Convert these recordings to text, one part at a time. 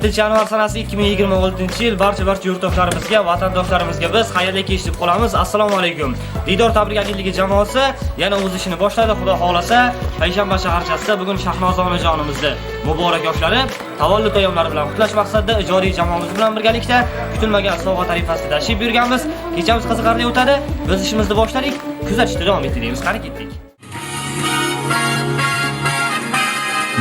7-yanvar sanasi 2026-yil barcha yurtdoshlarimizga, vatandoshlarimizga biz xayrli kech deb qolamiz. Assalomu alaykum. Didor tabrik agentligi jamoasi yana o'z ishini boshladi. Xudo xolasa, payshanba shaharchasida bugun Shahnoza onajonimizni muborak yoshlari tavallud ayyomlari bilan qutlash maqsadida ijodiy jamoamiz bilan birgalikda kutilmagan sovg'a tarifasida tashrif buyurganmiz. Kechamiz qiziqarli o'tadi. Biz ishimizni boshladik. Kuzatishda davom etamiz. Qani ketdik.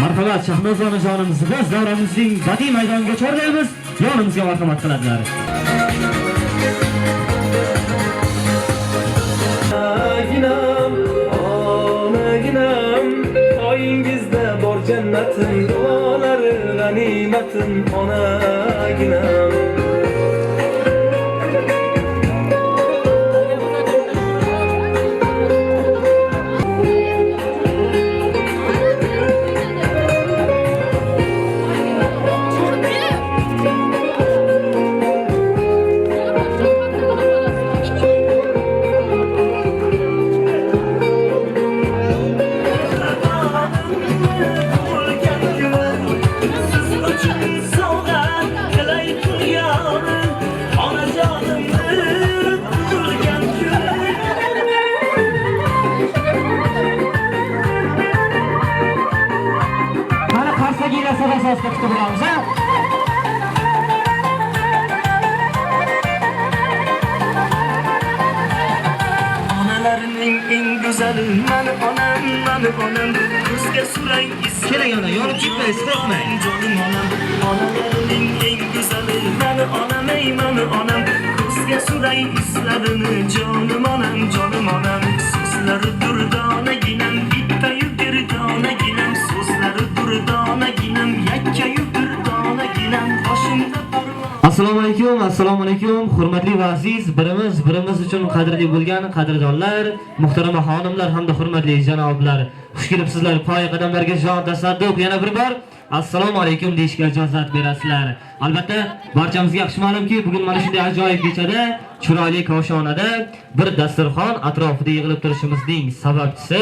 Marhamat, Shahnoza onajonimizni biz davramizning badiiy maydoniga chorlaymiz. Yonimizga marhamat qiladilar. Onaginam, oyingizda bor jannatim, duolari g'animatim, onaginam. Onalarining eng go'zali mani onam, kuzga suray ismim. Keling ana, yorib ketmaysiz, qo'rqmang. Jonim onam, onalarining eng go'zali mani onam, kuzga suray isladini jonim onam. So'zlari durdonaginam, bittayu birdonaginam, so'zlari durdonaginam, yakkayu birdonaginam, boshimda Assalomu alaykum, hurmatli va aziz, birimiz uchun qadrli bo'lgan qadrdonlar, muhtarama xonimlar hamda hurmatli janoblar. Xush kelibsizlar. Poy qadamlarga jon tasadduq yana bir bor assalomu alaykum deyishga ijozat berasizlar. Albatta, barchamizga yaxshi ma'lumki, bugun mana shunday ajoyib kechada, chiroyli koshonada bir dasturxon atrofida yig'ilib turishimizning sababchisi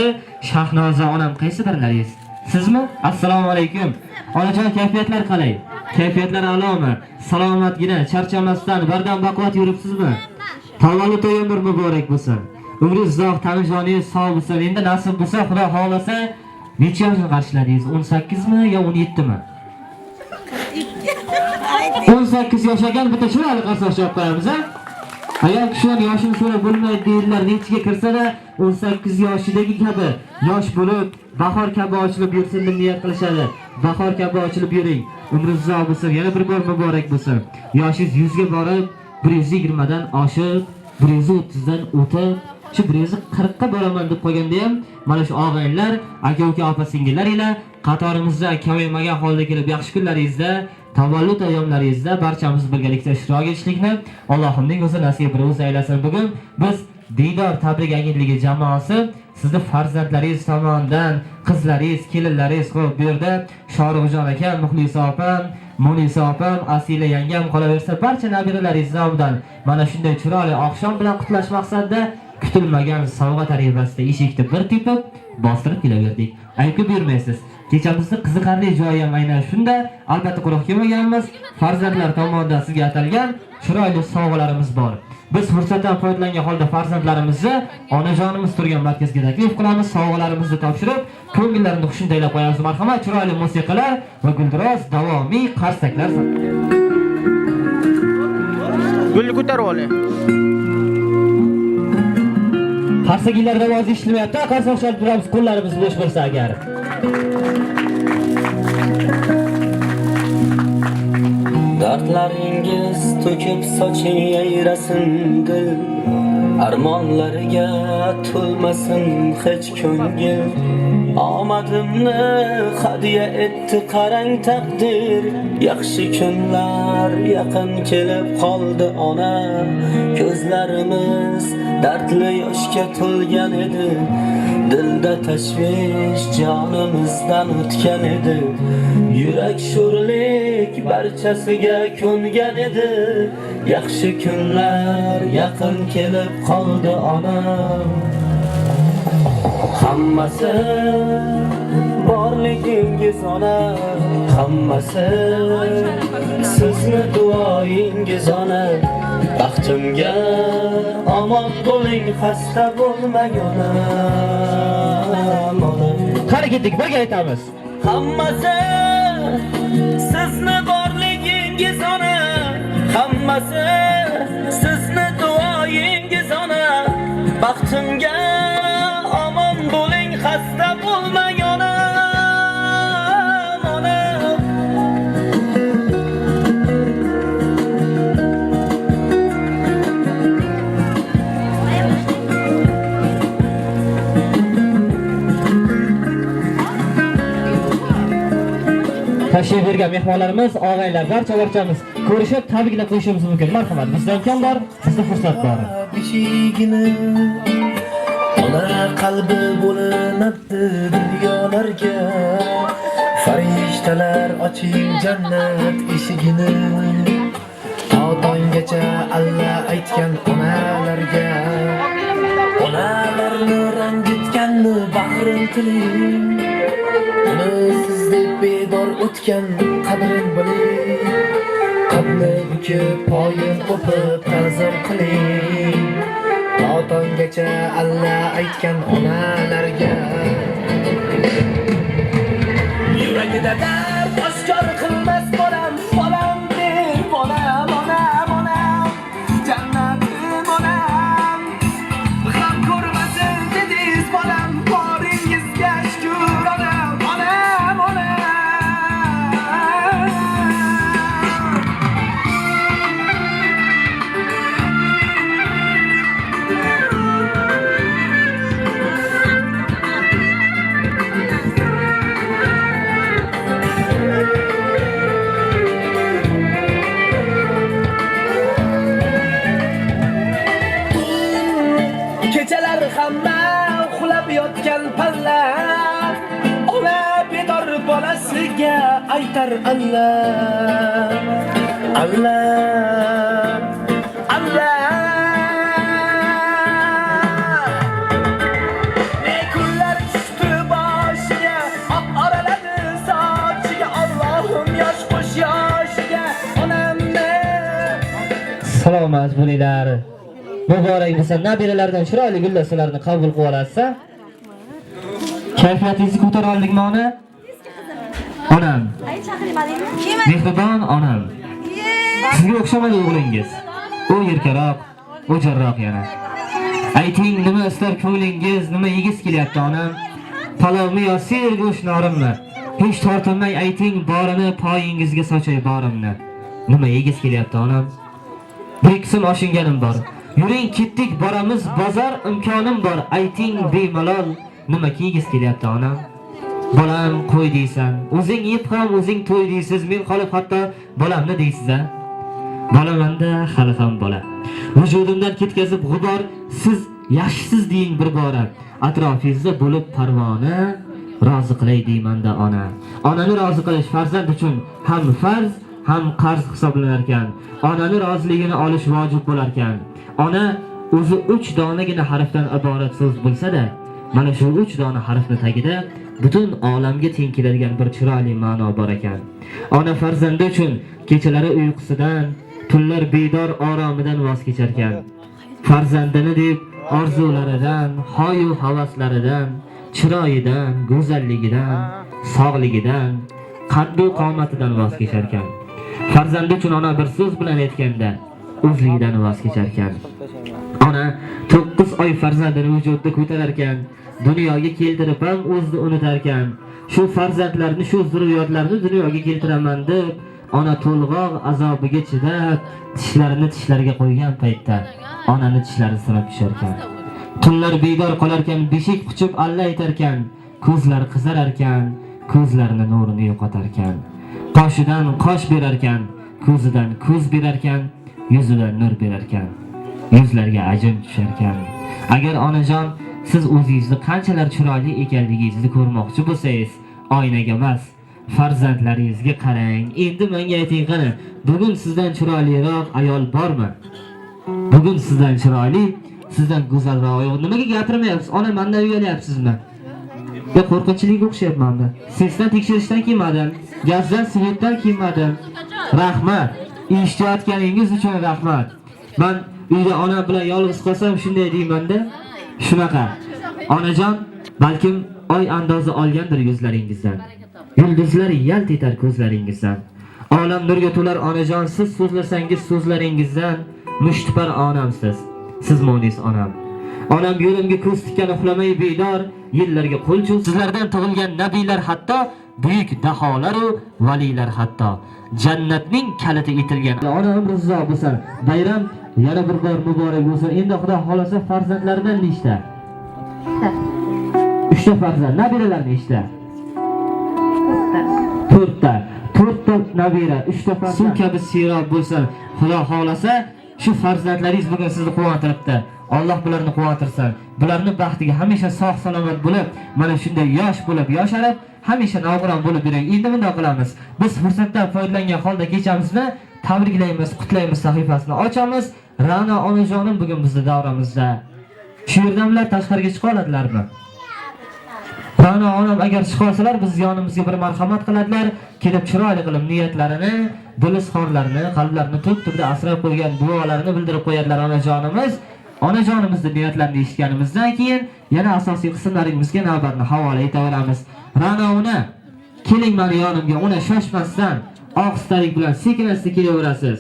Shahnoza onam. Qaysi birlaringiz? Sizmi? Assalomu alaykum. Onajon, kayfiyatlar qalay? Kayfiyatlar a'lomi? Salomatgina, charchamasdan, bardam baquvvat yuribsizmi? Tavallud to'yingiz muborak bo'lsin. Umringiz uzoq, tanu joningiz sog' bo'lsin. Endi nasib bo'lsa, Xudo xolasa, necha yoshga qarshiladingiz? 18 mi yo 17 mi? 18 yosh ekan, bitta chiroyli qarsoq chop qo'yamiz, ha? Ayol kishilar yoshini so'rab bo'lmaydi deydilar. Nechiga kirsa-da 18 yoshidagi kabi yosh bo'lib, bahor kabi ochilib yursin deb niyat qilishadi. Bahor kabi ochilib yuring. Umringiz uzoq bo'lsin, yana bir bor muborak bo'lsin. Yoshingiz 100 ga borib, 120 dan oshib, 130 dan o'tib, shu 140 ga boraman deb qo'yganda ham mana shu og'aylar, aka-uka, opa-singillar ila qatorimizda kavaymagan holda kelib yaxshi kunlaringizda, tavallud ayyomlaringizda barchamiz birgalikda ishtirok etishlikni Allohimning o'zi nasib qilib aylasin. Bugun biz Didor tabrik agentligi jamoasi sizni farzandlaringiz tomonidan, qizlaringiz, kelinlaringiz, xo'p, bu yerda Shoruxjon aka, Muxlisa opam, Munisa opam, Asila yangam qolaversa, barcha nabiralaringiz nomidan mana shunday chiroyli oqshom bilan qutlash maqsadida kutilmagan sovg'a tarifasida eshikni bir tepib, bostirib kelaverdik. Aytib buyurmaysiz. Kechamizni qiziqarli joyi ham aynan shunda. Albatta quruq kelmaganmiz. Farzandlar tomonidan sizga atalgan chiroyli sovg'alarimiz bor. Biz fursatdan foydalangan holda farzandlarimizni onajonimiz turgan markazga taklif qilamiz. Sovg'alarimizni topshirib, ko'ngillarini xushundaylab qo'yamiz. Marhamat, chiroyli musiqalar va guldiroz davomiy qarsaklar. Gulni ko'tarib oling. Qarsaklar ovozi eshitilmayapti. Qarsoq chalib turamiz, qo'llarimiz bo'sh bo'lsa agar. Dardlaringiz to'kib soching ayrasin dil, armonlariga to'lmasin hech ko'ngil. Omadimni hadya etdi qarang taqdir, yaxshi kunlar yaqin kelib qoldi ona. Ko'zlarimiz dardli yoshga to'lgan edi, dilda tashvish jonimizdan o'tgan edi. Yurak sho'rlik barchasiga ko'ngan edi, yaxshi kunlar yaqin kelib qoldi ona. Hammasi borligingiz duoyingiz ona, hammasi sizni duoyingiz ona. Baxtimga omon bo'ling, xasta bo'lmang ona. Qani ketdik, birga aytamiz. Hammasi sizni borligingiz ona, hammasi sizni duoyingiz ona. Baxtimga omon bo'ling, xasta bo'lmang ona. Tashrif buyurgan mehmonlarimiz, og'aylar, barchamiz ko'rishib, tabriklab qo'yishimiz mumkin. Marhamat, bizdan kam bor, sizda fursat bor. Beshigini ona qalbi bo'linadi dunyolarga. Farishtalar oching jannat eshigini. Tonggacha Alla aytgan onalarga. Onalarni rangitganni bag'rim tiling. Uni sizdek bedor o'tgan qadrin biling. Qadni bukib poyin o'pib ta'zim qiling. Tonggacha Alla aytgan onalarga. Yuragida dard oshkor qilmas bolam, bolam deb bolam, onam, onam, jannatim onam. G'am ko'rmasin dediz bolam, boringizga shukr onam, onam, onam. Kechalar hamma uxlab yotgan palla, ona bedor bolasiga aytar Allah, Allah, Allah. Ne kunlar tushdi boshiga, oq oraladi sochiga, Allohim yosh qo'sh yoshiga onamni. Salomat bo'linglar. Muborak bo'lsin, nabiralardan chiroyli gullasalarni qabul qilib olasiz. Kayfiyatingizni ko'tara oldingmi ona? Onam. Mehribon onam. Sizga o'xshamadi o'g'lingiz. U yirkaroq, u jarroq yana. Ayting, nima istar ko'nglingiz, nima yegiz kelyapti onam? Palovmi yo ser go'sht norimmi? Hech tortinmay ayting, borini poyingizga sochay borimni. Nima yegiz kelyapti onam? Bir qism oshinganim bor. Yuring ketdik, boramiz bozor, imkonim bor. Ayting bemalol, nima kiygiz kelyapti onam? Bolam qo'y deysan, o'zing yeb ham o'zing to'y deysiz, men qolib hatto bolamni deysiz a? Bolamanda hali ham bola. Vujudimdan ketkazib g'ubor, siz yaxshisiz deyin bir bora. Atrofingizda bo'lib parvona, rozi qilay deymanda ona. Onani rozi qilish farzand uchun ham farz, ham qarz hisoblanar ekan. Onani roziligini olish vojib bo'lar ekan. Ona o'zi 3 donagina harfdan iborat so'z bo'lsa-da, mana shu 3 dona harfni tagida butun olamga teng keladigan bir chiroyli ma'no bor ekan. Ona farzandi uchun kechalari uyqusidan, tunlar bedor oromidan voz kechar ekan. Farzandini deb orzularidan, hoyu havaslaridan, chiroyidan, go'zalligidan, sog'ligidan, qaddi qomatidan voz kechar ekan. Farzandi uchun ona bir so'z bilan aytganda o'zligidan voz kechar ekan. Ona 9 oy farzandini vujudda ko'tarar ekan, dunyoga keltirib ham o'zini unutar ekan. Shu farzandlarni, shu zurriyotlarni dunyoga keltiraman deb ona to'lg'oq azobiga chidab, tishlarini tishlariga qo'ygan paytda onani tishlari sinib tushar ekan. Tunlar bedor qolar ekan, beshik quchib alla aytar ekan, ko'zlari qizarar ekan, ko'zlarini nurini yo'qotar ekan. Qoshidan qosh berar ekan, ko'zidan ko'z berar ekan, yuzidan nur berar ekan, yuzlarga ajin tushar ekan. Agar onajon siz o'zingizni qanchalar chiroyli ekanligingizni ko'rmoqchi bo'lsangiz, oynaga emas, farzandlaringizga qarang. Endi menga ayting qani, bugun sizdan chiroyliroq ayol bormi? Bugun sizdan chiroyli, sizdan go'zalroq ayol nimaga gapirmayapsiz? Ona, mendan uyalyapsizmi? Qo'rqinchliga o'xshayapman-da. Sesdan tekshirishdan kelmadim. Gazdan, svetdan kelmadim. Rahmat. Eshitayotganingiz uchun rahmat. Men uyda onam bilan yolg'iz qolsam shunday deyman-da. Shunaqa. Onajon, balkim oy andozi olgandir yuzlaringizdan. Yulduzlar yalt etar ko'zlaringizdan. Olam nurga to'lar onajon, siz so'zlasangiz so'zlaringizdan mushtipar onamsiz. Siz mo'nis onam. Onam yo'limga ko'z tikkan uxlamay bedor, yillarga qo'l cho'z. Sizlardan tug'ilgan nabiylar hatto, buyuk daholar va valilar hatto. Jannatning kaliti etilgan. Ona umri uzoq bo'lsin. Bayram yana bir bor muborak bo'lsin. Endi Xudo xolasa farzandlaridan nechta? 3 ta farzand. Nabiralar nechta? 4 ta. 4 ta nabira, 3 ta farzand. Suv kabi serob bo'lsin. Xudo xolasa shu farzandlaringiz bugun sizni quvontiribdi. Alloh bularni quvontirsin. Bularning baxtiga hamisha sog' salomat bo'lib, mana shunday yosh bo'lib, yosharib, hamisha navqiron bo'lib yuring. Endi bunday qilamiz. Biz fursatdan foydalangan holda kechamizni tabriklaymiz, qutlaymiz, sahifasini ochamiz. Ra'no onajonim bugun bizning davramizda. Shu yerdan ular tashqariga chiqa oladilarmi? Ra'no onam agar chiqolsalar, biz yonimizga bir marhamat qiladilar, kelib chiroyli qilib niyatlarini, dilizxorlarini, qalblarini tub-tubda asrab qo'ygan duolarini bildirib qo'yadilar onajonimiz. Onajonimizning niyatlarini eshitganimizdan keyin yana asosiy qismlarimizga navbatni havola etaveramiz. Ra'no ona, keling meni yonimga, ona shoshmasdan, ohistalik bilan sekin-asta kelaverasiz.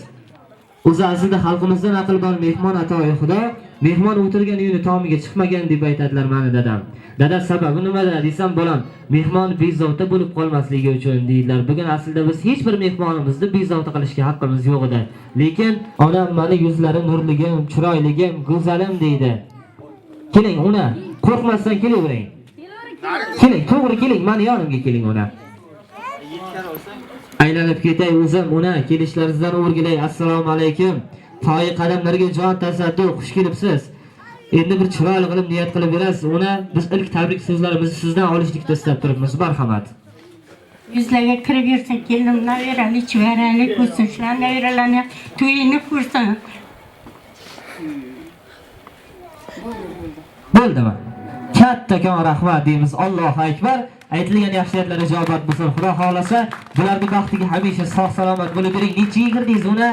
O'zi aslida xalqimizdan aql bor mehmon atoyi Xudo, mehmon o'tirgan uyini tomiga chiqmagan deb aytadilar meni dadam. Dada sababi nimada desam, bolam, mehmon bezovta bo'lib qolmasligi uchun deydilar. Bugun aslida biz hech bir mehmonimizni bezovta qilishga haqqimiz yo'q edi. Lekin onam meni yuzlari nurligim, chiroyligim, go'zalim deydi. Keling ona, qo'rqmasdan kelavering. Keling, to'g'ri keling, meni yonimga keling ona. Aylanib ketay o'zim ona, kelishlaringizdan o'rgilay. Assalomu alaykum. Toyi qadamlarga jon tasadduq, xush kelibsiz. Endi bir chiroyli qilib niyat qilib berasiz. Ona, biz ilk tabrik so'zlarimizni sizdan olishlikda istab turibmiz. Marhamat. Yuzlarga kirib yursa, kelinlar veralik, chivaralik, o'sishlarni veralani, to'yini ko'rsin. Bo'ldimi? Kattakon rahmat deymiz. Allohu akbar. Aytilgan yaxshiyatlar ijobat bo'lsin. Xudo xolasa, bularning baxtiga hamisha sog' salomat bo'lib yuring. Nechiga kirdingiz ona?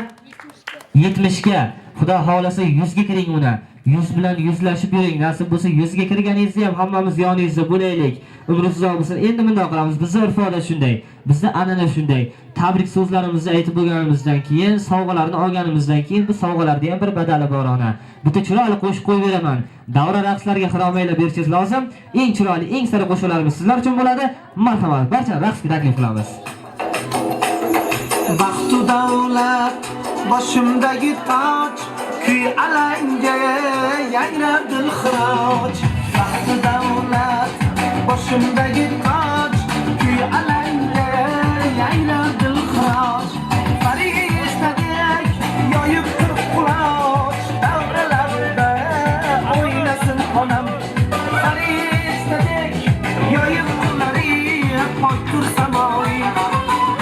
70 ga. Xudo xolasa 100 ga kiring ona. 100 bilan yuzlashib yuring. Nasib bo'lsa 100 ga kirganingizda ham hammamiz yoningizda bo'laylik. Umringiz uzoq bo'lsin. Endi bunday qilamiz. Bizning urf-odat shunday. Bizning an'ana shunday. Tabrik so'zlarimizni aytib bo'lganimizdan keyin, sovg'alarni olganimizdan keyin bu sovg'alarda ham bir badali bor ona. Bitta chiroyli qo'shiq qo'yib beraman. Davra raqslarga xiromaylab berishingiz lozim. Eng chiroyli, eng sara qo'shiqlarimiz sizlar uchun bo'ladi. Marhamat, barcha raqsga taklif qilamiz. Baxtu davlat boshimdagi toj, kuy alanga yangrar dilxiroj. Baxtu davlat boshimdagi toj, kuy alanga yangrar dilxiroj. Farishtadek yoyib turib quloch, davralarda o'ynasin onam. Farishtadek yoyib qulari qo'y tursa moy,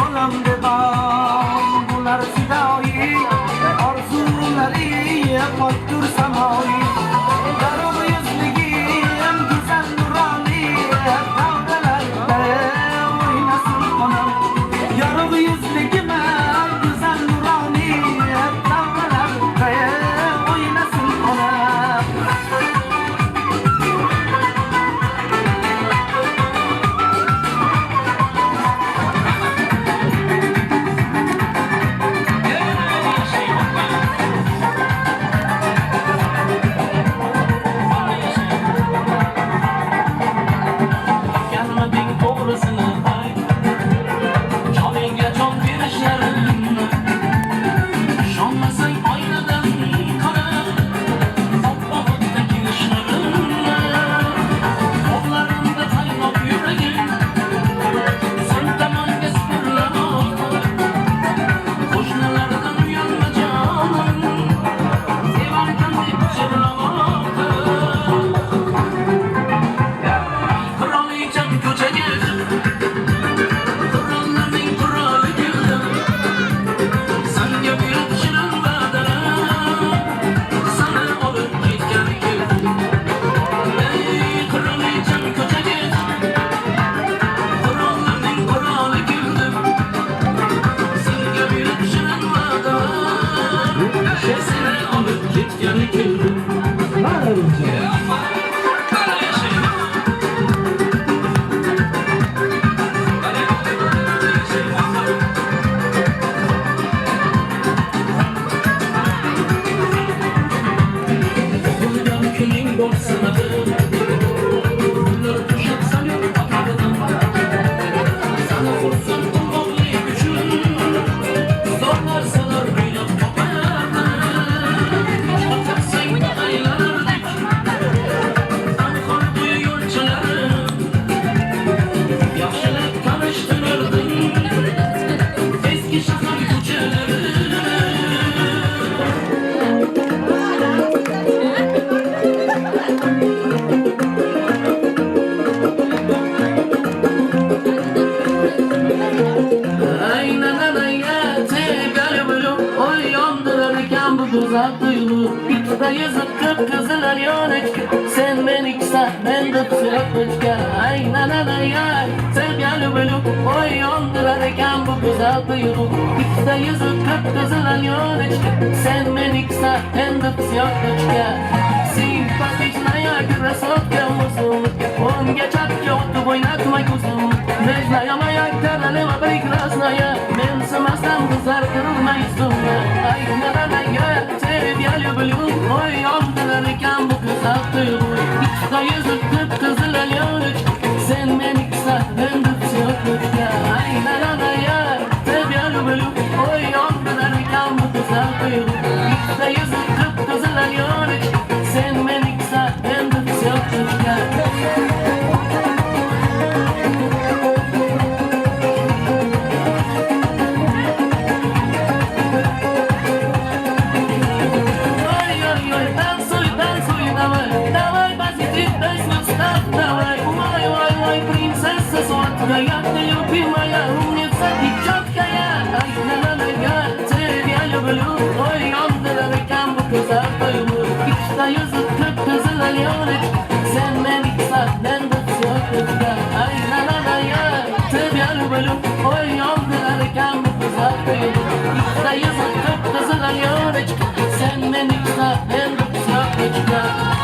onam devam bular fidoyi, orzulari qo'y tursa moy. Darog' yuzligim go'zal nurali, davralar Hadi inşallah. Yüzük kıpkızılar yönelik sen beni kısa ben de sürükmüşken aynen ya sevgili bölük oy yondurarken bu güzel duygu İkide yüzük kıpkızılar yönelik sen beni kısa ben de sürükmüşken Simpatyczna krasotkę musun on geçak yoktu oynatmay kuzum Neclayama jak teralema прекрасная men сымастан kızartırılmayızdım aynen ya sevgili bölük oy yondurarken bu güzel duygu İkide yüzük kıpkızılar yönelik sen beni kısa ben de sürükmüşken aynen ya sevgili bölük oy yondurarken bu güzel duygu İkide yüzük kıpkızılar yönelik sen beni kısa ben de sürükmüşken Я любимая умница и четкая Ай, я тебя люблю Ой, yondurarken bu güzel duygu İşte yüzük kıpkızılar yönelik sen beni kısa ben de sürükmüşken Ay, ya тебя люблю Ой, yondurarken bu güzel duygu İşte yüzük kıpkızılar yönelik sen beni kısa ben de sürükmüşken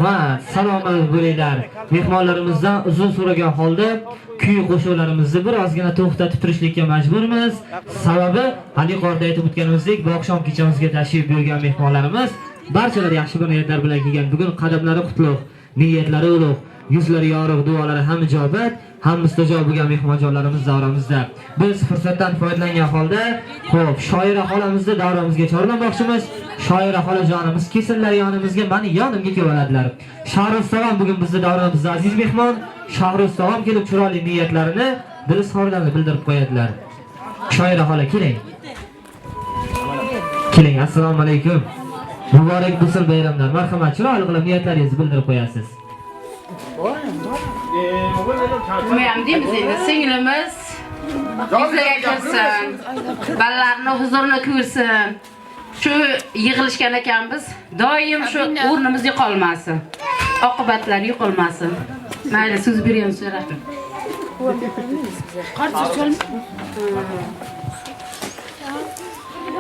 Rahmat, salomat bo'linglar. Mehmonlarimizdan uzun so'ragan holda kuy qo'shiqlarimizni birozgina to'xtatib turishlikka majburmiz. Sababi, hali yuqorida aytib o'tganimizdek, bu oqshom kechamizga tashrif buyurgan mehmonlarimiz barchalar yaxshi bir niyatlar bilan kelgan. Bugun qadamlari qutlug', niyatlari ulug', yuzlari yorug', duolari ham ijobat, ham mustajob bo'lgan mehmonjonlarimiz davramizda. Biz fursatdan foydalangan holda, xo'p, shoira xolamizni davramizga chorlamoqchimiz. Shoira xolajonimiz kesinlar yonimizga, meni yonimga keladilar. Shahrustavam bugun bizning davramizda aziz mehmon. Shahrustavam kelib chiroyli niyatlarini, dil-izhorlarini bildirib qo'yadilar. Shoira xola keling. Keling, assalomu alaykum. Muborak bo'lsin bayramlar. Marhamat, chiroyli qilib niyatlaringizni bildirib qo'yasiz. Men deymiz endi singlimiz yuzaga kirsin, balalarni huzurini ko'rsin. Shu yig'ilishgan ekanmiz, doim shu o'rnimiz yo'qolmasin. Oqibatlar yo'qolmasin. Mayli, so'z beramiz so'rab.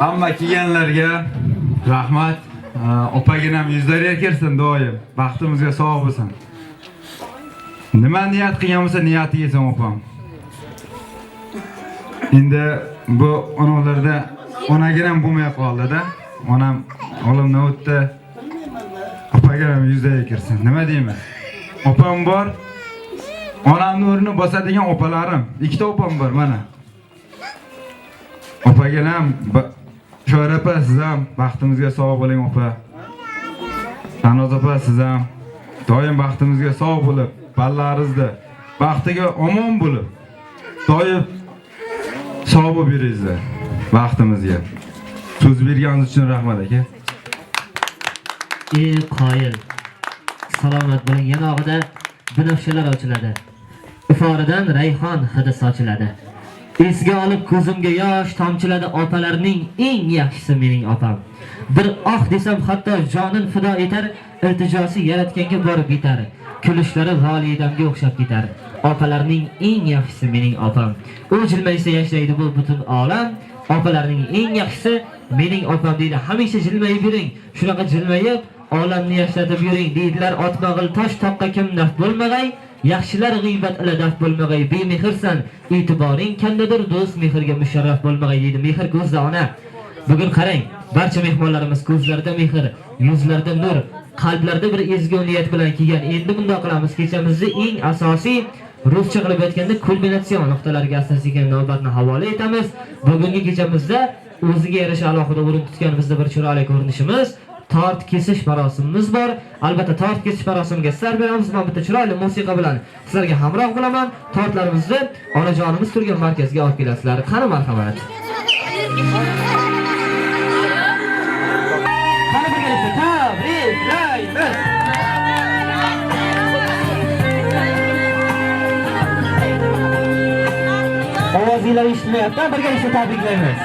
Hamma kelganlarga rahmat. Opaginam yuzlariga kirsin doim. Baxtimizga sog' bo'lsin. Nima niyat qilgan bo'lsa niyatiga yetsin opam. Endi bu onalarda onaginam bo'lmay qoldi-da. Onam olimdan o'tdi. Opaginam yuzlariga kirsin. Nima deyman? Opam bor. Onamning o'rnini bosadigan opalarim. Ikkita opam bor mana. Opaginam Shoira opa, siz ham baxtimizga sog' bo'ling opa. Sanoz opa, siz ham doim baxtimizga sog' bo'lib, ballaringizda baxtiga omon bo'lib, doim sog' bo'lib yuringizlar baxtimizga. So'z berganingiz uchun rahmat aka. Qoyil. Salomat bo'ling. Yanog'ida binafshalar ochiladi. Iforidan rayhon hidi sochiladi. Esga olib ko'zimga yosh tomchiladi, opalarning eng yaxshisi mening opam. Bir desam hatto jonin fido etar, iltijosi yaratganga borib yetar. Kulishlari validamga o'xshab ketar. Opalarning eng yaxshisi mening opam. U jilmaysa yashaydi bu butun olam. Opalarning eng yaxshisi mening opam deydi. Hamisha jilmayib yuring. Shunaqa jilmayib olamni yashlatib yuring deydilar. Otmag'il tosh toqqa kim naf bo'lmag'ay. Yaxshilar g'iybat ila daf bo'lmag'ay, bemehrsan, e'tiboring kandadir, do'st mehrga musharraf bo'lmag'ay deydi. Mehr ko'zda ona. Bugun qarang, barcha mehmonlarimiz ko'zlarida mehr, yuzlarida nur, qalblarida bir ezgu niyat bilan kelgan. Endi bunday qilamiz, kechamizni eng asosiy ruscha qilib aytganda kulminatsion nuqtalariga asosiy navbatni havola etamiz. Bugungi kechamizda o'ziga yarasha alohida o'rin tutgan bizda bir chiroyli ko'rinishimiz tort kesish marosimimiz bor. Albatta tort kesish marosimiga sar beramiz. Men bitta chiroyli musiqa bilan sizlarga hamroh bo'laman. Tortlarimizni onajonimiz turgan markazga olib kelasizlar. Qani marhamat. Qani birgalikda tabriklaymiz. Ovozinglar eshitmayapti, birgalikda tabriklaymiz.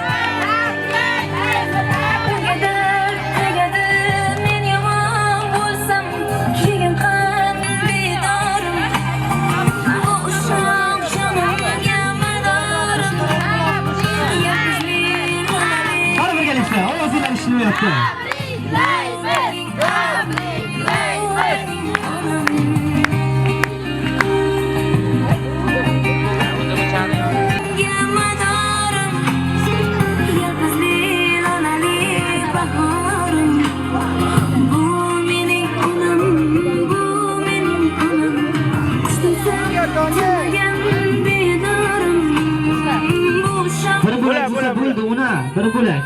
Bir bo'lak.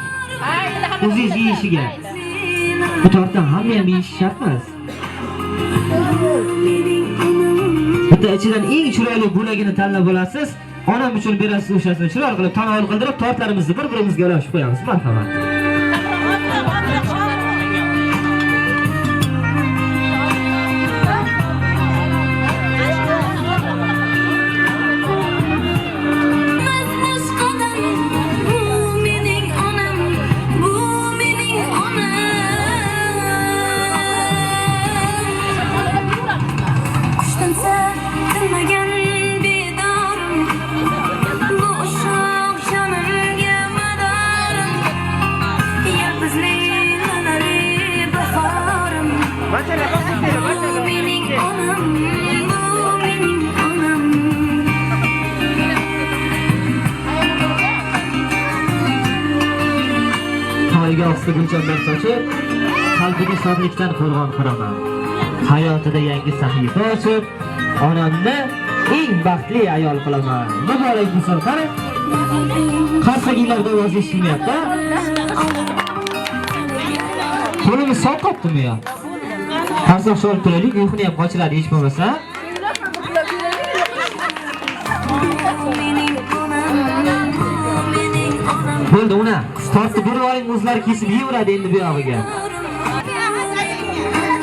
O'zingiz yeyishiga. Bu tortdan hamma ham yeyish shart emas. Bitta ichidan eng chiroyli bo'lagini tanlab olasiz. Onam uchun berasiz o'shasini chiroyli qilib tanovul qildirib, tortlarimizni bir-birimizga ulashib qo'yamiz. Marhamat. yoshli gulchambar sochib, qalbiga shodlikdan qo'rg'on quraman. Hayotida yangi sahifa ochib, onamni eng baxtli ayol qilaman. Muborak bo'lsin, qani. Qarsagilarda ovoz eshityapti. Qo'limiz soqotdimi yo? Qarsak shol turaylik, uyquni ham qochiradi hech bo'lmasa. Bo'ldi, una. Tortib berib oling, o'zlar kesib yeveradi endi bu yog'iga.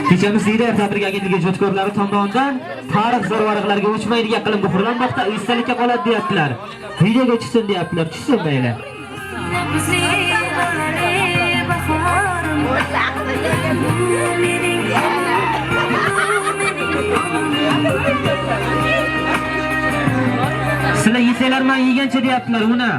Kechamiz Ziydor tabrik agentligi ijodkorlari tomonidan tarix zarvariqlarga o'chmaydigan qilib muhrlanmoqda, esdalikka qoladi deyaptilar. Videoga chiqsin deyaptilar, chiqsin mayli. Sizlar yesanglar men yegancha deyaptilar, una.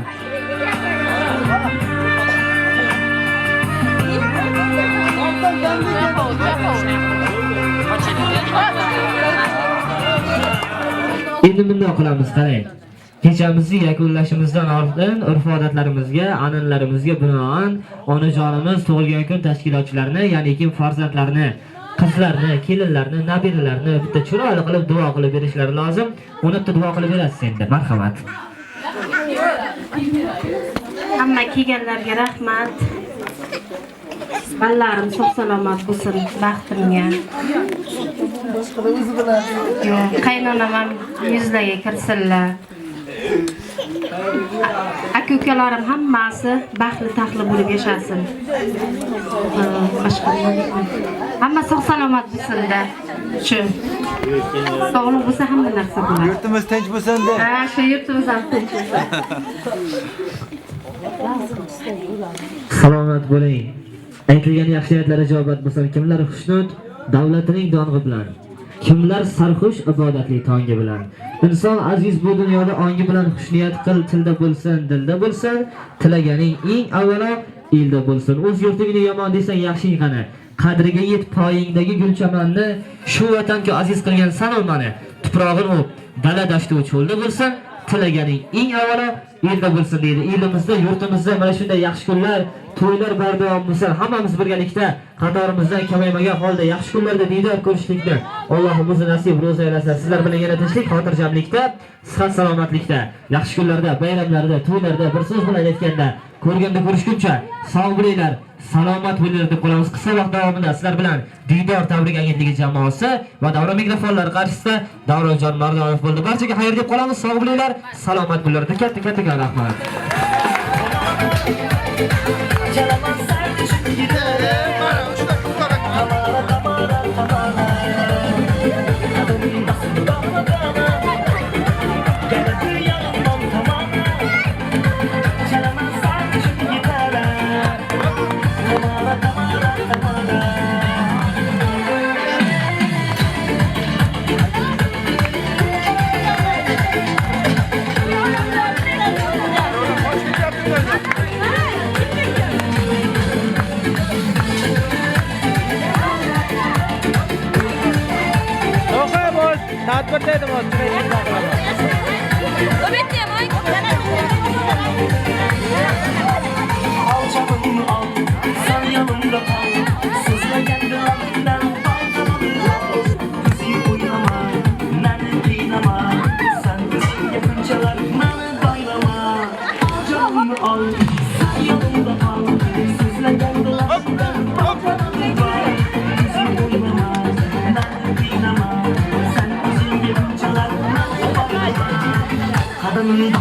Endi bunday qilamiz, qarang. Kechamizni yakunlashimizdan oldin urf-odatlarimizga, an'analarimizga binoan onajonimiz tug'ilgan kun tashkilotchilarini, ya'ni kim farzandlarini, qizlarni, kelinlarni, nabiralarni bitta chiroyli qilib duo qilib berishlari lozim. Uni bitta duo qilib berasiz endi. Marhamat. Hamma kelganlarga rahmat. Ballarim sog' salomat bo'lsin, baxtimga. Qaynonam ham yuzlarga kirsinlar. Aka-ukalarim hammasi baxtli taxtli bo'lib yashasin. Boshqa hamma sog' salomat bo'lsin-da. Shu. Sog'lik bo'lsa hamma narsa bo'ladi. Yurtimiz tinch bo'lsin-da. Ha, shu yurtimiz ham tinch bo'lsin. Salomat bo'ling. Aytilgan yaxshi niyatlar ijobat bo'lsin. Kimlar xushnud davlatining dong'i bilan, kimlar sarxush ibodatli tongi bilan. Inson aziz bu dunyoda ongi bilan xushniyat qil, tilda bo'lsin, dilda bo'lsin, tilaganing eng avvalo elda bo'lsin. O'z yurtingni yomon desang yaxshi qani. Qadriga yet poyingdagi gulchamanni, shu vatanga aziz qilgan sanomani, tuprog'in u dala dashtu cho'lda bo'lsin, tilaganing eng avvalo elda bo'lsin deydi. Elimizda, yurtimizda mana shunday yaxshi kunlar, to'ylar bardavom bo'lsin. Hammamiz birgalikda qatorimizdan kamaymagan holda yaxshi kunlarda diydor ko'rishlikni Allohim o'zi nasib ro'za aylasin. Sizlar bilan yana tinchlik, xotirjamlikda, sihat salomatlikda, yaxshi kunlarda, bayramlarda, to'ylarda bir so'z bilan aytganda ko'rganda ko'rishguncha sog' bo'linglar, salomat bo'linglar deb qolamiz. Qisqa vaqt davomida sizlar bilan Diydor tabrik agentligi jamoasi va davra mikrofonlar qarshisida Davronjon Mardonov bo'ldi. Barchaga xayr deb qolamiz. Sog' bo'linglar, salomat bo'linglar. Katta rahmat. Kadının